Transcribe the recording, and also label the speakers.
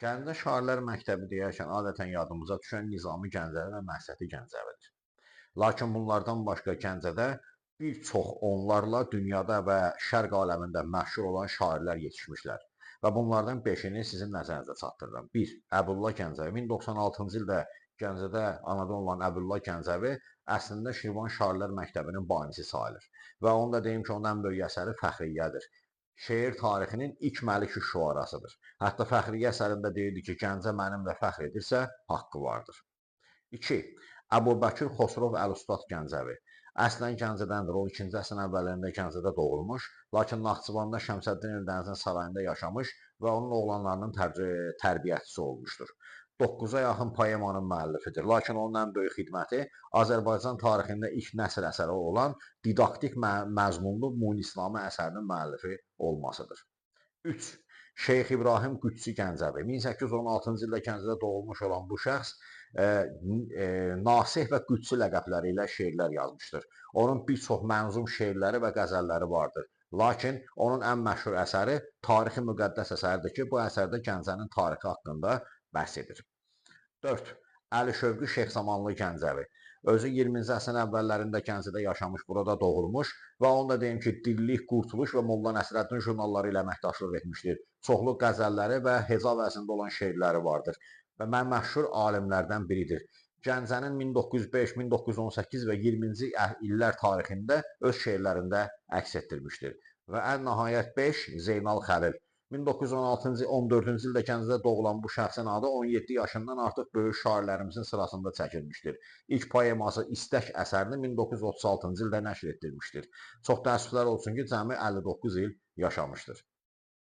Speaker 1: Gəncə Şairlər Məktəbi deyərkən adətən yadımıza düşən Nizami Gəncəvi və Məhsəti Gəncəvidir. Lakin bunlardan başqa Gəncədə bir çox onlarla dünyada və şərq aləmində məşhur olan şairlər yetişmişlər. Və bunlardan 5-ini sizin nəzərinizə çatdırıram. 1. Əbdullah Gəncəvi 1096-cı ildə Gəncədə anadan olan Əbdullah Gəncəvi əslində Şirvan Şairlər Məktəbinin banisi sayılır. Və onu da deyim ki, onun ən böyük əsəri Fəxriyyədir. Şeir tarixinin ilk Məlik şüarasıdır. Hətta Fəxriyyə əsərində deyirdi ki, Gəncə mənimlə fəxr edirsə, haqqı vardır. 2. Əbubəkir Xosrov Əlustad Gəncəvi. Əslən Gəncədəndir. O 2-ci əsrin əvvəllərində Gəncədə doğulmuş, lakin Naxçıvanda Şəmsəddin Eldənizin sarayında yaşamış və onun oğlanlarının tərbiyəçisi olmuşdur. 9-a yaxın poemanın müəllifidir. Lakin onun ən böyük xidməti Azərbaycan tarixində ilk nəsr əsəri olan didaktik məzmunlu Munisnamə əsərinin müəllifi olmasıdır. 3. Şeyx İbrahim Qüdsi Gəncəvi. 1816-cı ildə Gəncədə doğulmuş olan bu şəxs Nasih və Qüdsi ləqəbləri ilə şeirlər yazmışdır. Onun bir çox mənzum şeirləri və qəzəlləri vardır. Lakin onun ən məşhur əsəri tarixi müqəddəs əsərdir ki, bu əsərdə Gəncənin tarixi haqqında bəhs edir. 4. Əli Şövqü Şeyxzamanlı Gəncəvi. Özü 20-ci əsrin əvvəllərində Gəncədə yaşamış, burada doğulmuş və onu da deyim ki, Dillik, Qurtuluş və Molla Nəsrəddin jurnalları ilə əməkdaşlıq etmişdir. Çoxlu qəzəlləri və heca vəznində olan şeirləri vardır və məşhur alimlərdən biridir. Gəncənin 1905, 1918 və 20-ci illər tarixində öz şeirlərində əks etdirmişdir. Və ən nəhayət 5. Zeynal Xəlil. 1916-cı, 14-cü ildə Gəncədə doğulan bu şəxsin adı 17 yaşından artıq böyük şairlərimizin sırasında çəkilmişdir. İlk poeması İstək əsərini 1936-cı ildə nəşr etdirmişdir. Çox təəssüflər olsun ki, cəmi 59 il yaşamışdır.